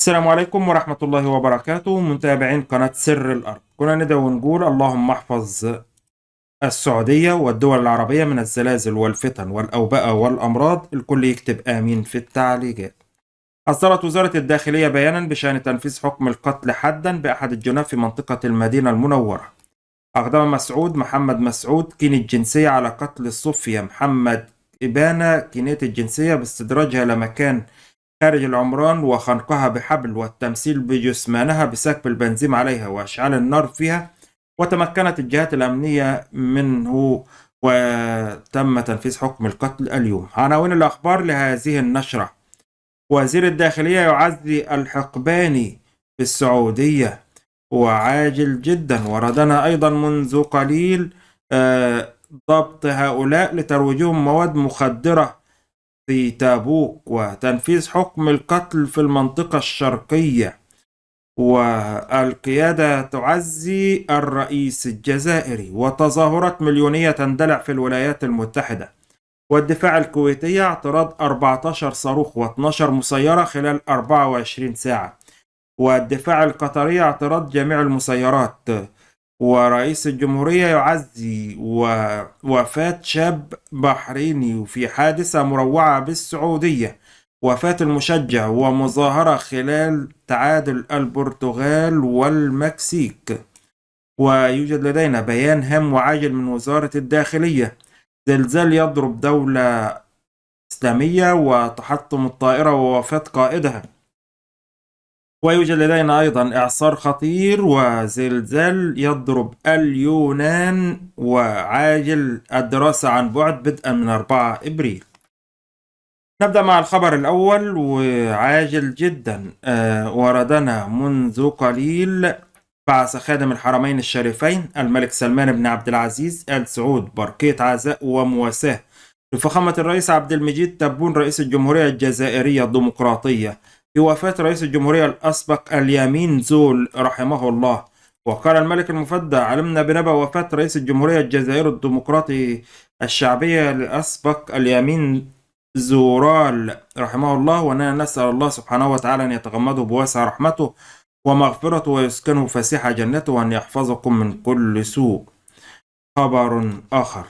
السلام عليكم ورحمة الله وبركاته، متابعين قناة سر الأرض. كنا ندعو ونقول اللهم احفظ السعودية والدول العربية من الزلازل والفتن والأوبئة والأمراض. الكل يكتب آمين في التعليقات. أصدرت وزارة الداخلية بيانا بشأن تنفيذ حكم القتل حدا بأحد الجناه في منطقة المدينة المنورة. أقدم مسعود محمد مسعود كيني الجنسية على قتل صوفيا محمد إبانة كينية الجنسية باستدراجها لمكان خارج العمران وخنقها بحبل والتمثيل بجثمانها بسكب البنزين عليها وإشعال النار فيها. وتمكنت الجهات الأمنية منه وتم تنفيذ حكم القتل اليوم. عناوين الأخبار لهذه النشرة: وزير الداخلية يعزي الحقباني في السعودية وعاجل جدا. وردنا أيضا منذ قليل ضبط هؤلاء لترويجهم مواد مخدرة في تابوك وتنفيذ حكم القتل في المنطقة الشرقية. والقيادة تعزي الرئيس الجزائري. وتظاهرات مليونية تندلع في الولايات المتحدة. والدفاع الكويتي اعتراض 14 صاروخ و12 مسيرة خلال 24 ساعة. والدفاع القطري اعتراض جميع المسيرات. ورئيس الجمهورية يعزي ووفاة شاب بحريني في حادثة مروعة بالسعودية. وفاة المشجع ومظاهرة خلال تعادل البرتغال والمكسيك. ويوجد لدينا بيان هام وعاجل من وزارة الداخلية: زلزال يضرب دولة إسلامية وتحطم الطائرة ووفاة قائدها. ويوجد لدينا أيضا إعصار خطير وزلزال يضرب اليونان وعاجل الدراسة عن بعد بدءا من 4 إبريل. نبدأ مع الخبر الأول وعاجل جدا. وردنا منذ قليل بعث خادم الحرمين الشريفين الملك سلمان بن عبد العزيز آل سعود برقية عزاء ومواساة لفخامة الرئيس عبد المجيد تبون رئيس الجمهورية الجزائرية الديمقراطية في وفاة رئيس الجمهورية الأسبق اليمين زول رحمه الله. وقال الملك المفدى: علمنا بنبأ وفاة رئيس الجمهورية الجزائري الديمقراطي الشعبية الأسبق اليمين زورال رحمه الله، وأننا نسأل الله سبحانه وتعالى أن يتغمده بواسع رحمته ومغفرته ويسكنه فسيح جنته وأن يحفظكم من كل سوء. خبر آخر: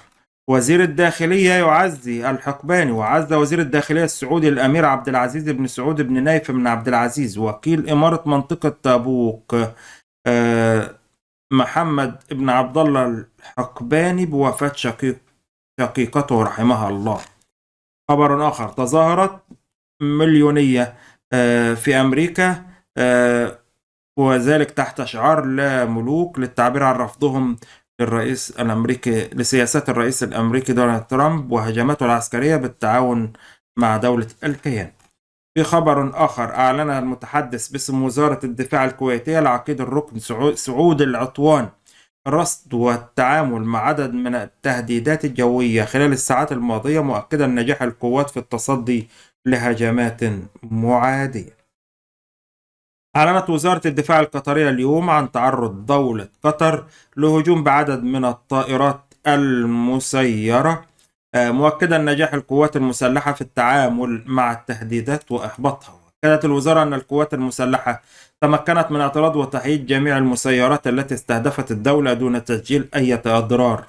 وزير الداخلية يعزي الحقباني. وعز وزير الداخلية السعودي الأمير عبد العزيز بن سعود بن نايف بن عبد العزيز وكيل إمارة منطقة تابوك محمد بن عبد الله الحقباني بوفاة شقيقته رحمها الله. خبر آخر: تظاهرات مليونية في أمريكا وذلك تحت شعار لا ملوك للتعبير عن رفضهم للرئيس الأمريكي لسياسات الرئيس الأمريكي دونالد ترامب وهجماته العسكرية بالتعاون مع دولة الكيان. في خبر آخر: أعلن المتحدث باسم وزارة الدفاع الكويتية العقيد الركن سعود العطوان الرصد والتعامل مع عدد من التهديدات الجوية خلال الساعات الماضية، مؤكدا نجاح القوات في التصدي لهجمات معادية. أعلنت وزارة الدفاع القطرية اليوم عن تعرض دولة قطر لهجوم بعدد من الطائرات المسيرة، مؤكدا نجاح القوات المسلحة في التعامل مع التهديدات وإحباطها. أكدت الوزارة أن القوات المسلحة تمكنت من اعتراض وتحييد جميع المسيرات التي استهدفت الدولة دون تسجيل أي أضرار.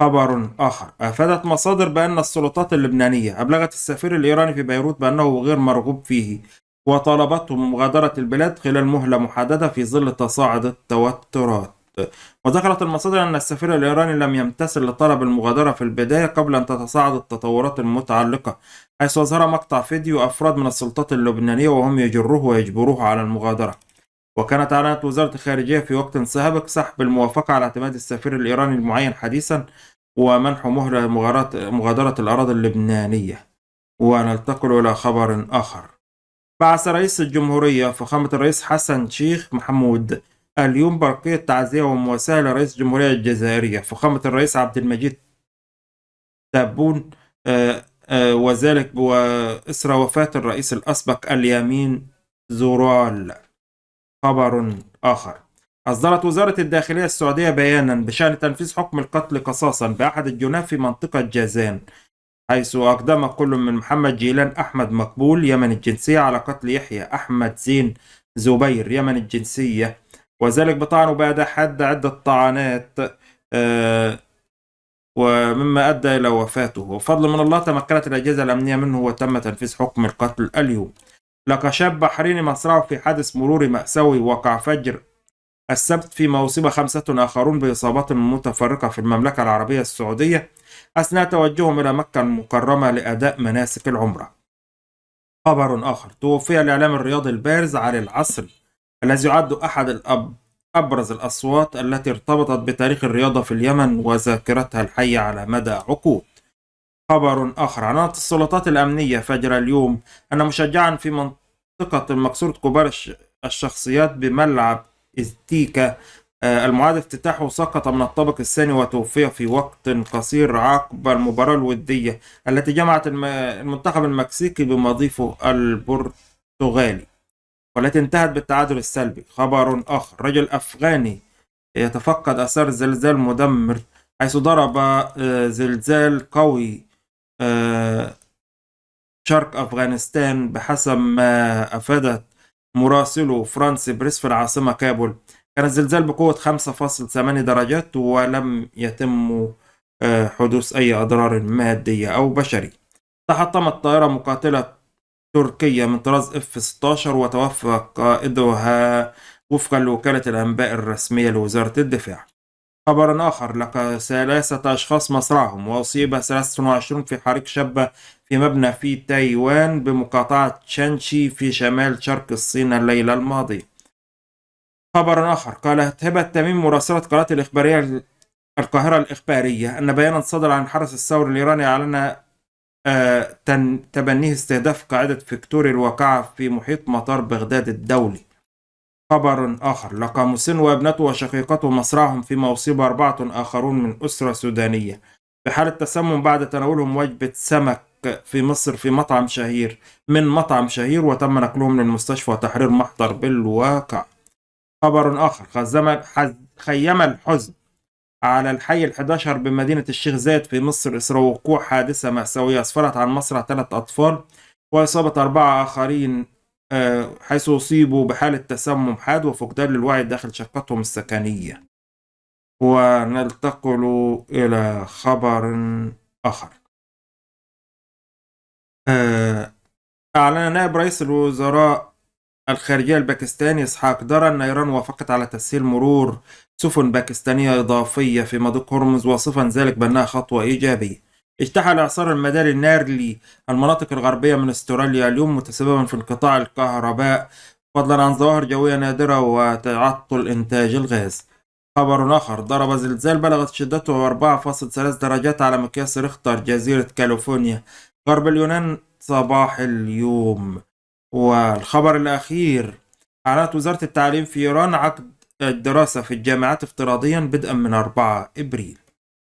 خبر آخر: أفادت مصادر بأن السلطات اللبنانية أبلغت السفير الإيراني في بيروت بأنه غير مرغوب فيه وطالبته بمغادرة البلاد خلال مهلة محددة في ظل تصاعد التوترات. وذكرت المصادر أن السفير الإيراني لم يمتثل لطلب المغادرة في البداية قبل أن تتصاعد التطورات المتعلقة، حيث أظهر مقطع فيديو أفراد من السلطات اللبنانية وهم يجروه ويجبروه على المغادرة. وكانت أعلنت وزارة الخارجية في وقت سابق سحب الموافقة على اعتماد السفير الإيراني المعين حديثا ومنح مهلة مغادرة الأراضي اللبنانية. وننتقل إلى خبر آخر: بعث رئيس الجمهورية فخامة الرئيس حسن شيخ محمود اليوم برقية تعزية ومواساة لرئيس الجمهورية الجزائرية فخامة الرئيس عبد المجيد تبون، وذلك وإثر وفاة الرئيس الأسبق اليمين زورال. خبر آخر: أصدرت وزارة الداخلية السعودية بيانا بشأن تنفيذ حكم القتل قصاصا بأحد الجناه في منطقة جازان، حيث أقدم كل من محمد جيلان أحمد مقبول يمن الجنسية على قتل يحيى أحمد زين زبير يمن الجنسية، وذلك بطعنه بعد حد عدة طعنات ومما أدى إلى وفاته. وفضل من الله تمكنت الأجهزة الأمنية منه وتم تنفيذ حكم القتل اليوم. لقى شاب بحريني مصرعه في حادث مروري مأساوي وقع فجر السبت، فيما أصيب 5 آخرون بإصابات متفرقة في المملكة العربية السعودية أثناء توجههم إلى مكة المكرمة لأداء مناسك العمرة. خبر آخر: توفي الإعلام الرياضي البارز علي العصري الذي يعد أحد أبرز الأصوات التي ارتبطت بتاريخ الرياضة في اليمن وذاكرتها الحية على مدى عقود. خبر آخر: أعلنت السلطات الأمنية فجر اليوم أن مشجعا في منطقة مكسورة كبار الشخصيات بملعب إزتيكا المعاد افتتاحه سقط من الطابق الثاني وتوفي في وقت قصير عقب المباراة الودية التي جمعت المنتخب المكسيكي بمضيفه البرتغالي والتي انتهت بالتعادل السلبي. خبر آخر: رجل أفغاني يتفقد أثار زلزال مدمر حيث ضرب زلزال قوي شرق أفغانستان بحسب ما أفادت مراسله فرانس بريس في العاصمة كابول. كان الزلزال بقوة 5.8 درجات ولم يتم حدوث أي أضرار مادية أو بشري. تحطمت طائرة مقاتلة تركية من طراز F-16 وتوفى قائدها وفقا لوكالة الأنباء الرسمية لوزارة الدفاع. خبر آخر: لقى 3 أشخاص مصرعهم وأصيب 23 في حريق شابة في مبنى في تايوان بمقاطعة شانشي في شمال شرق الصين الليلة الماضية. خبر آخر: قالت هبة تميم مراسلة قناة الإخبارية القاهرة الإخبارية أن بيانا صدر عن الحرس الثوري الإيراني أعلن تبنيه استهداف قاعدة فيكتوري الواقعة في محيط مطار بغداد الدولي. خبر آخر: لقى مسن وابنته وشقيقته مصرعهم فيما أصيب 4 آخرون من أسرة سودانية بحالة تسمم بعد تناولهم وجبة سمك في مصر في مطعم شهير وتم نقلهم للمستشفى وتحرير محضر بالواقع. خبر آخر: خيم الحزن على الحي ال11 بمدينة الشيخ زايد في مصر إثر وقوع حادثة مأساوية أسفرت عن مصرع 3 أطفال وإصابة 4 آخرين حيث أصيبوا بحالة تسمم حاد وفقدان للوعي داخل شقتهم السكنية. وننتقل إلى خبر آخر. أعلن نائب رئيس الوزراء الخارجية الباكستاني إسحاق دار أن إيران وافقت على تسهيل مرور سفن باكستانية إضافية في مضيق هرمز وصفا ذلك بأنها خطوة إيجابية. اجتاح الإعصار المداري النار للمناطق الغربية من استراليا اليوم متسببا في انقطاع الكهرباء فضلا عن ظواهر جوية نادرة وتعطل إنتاج الغاز. خبر آخر: ضرب زلزال بلغت شدته 4.3 درجات على مقياس ريختر جزيرة كاليفورنيا غرب اليونان صباح اليوم. والخبر الأخير: أعلنت وزارة التعليم في إيران عقد الدراسة في الجامعات افتراضيا بدءا من 4 إبريل.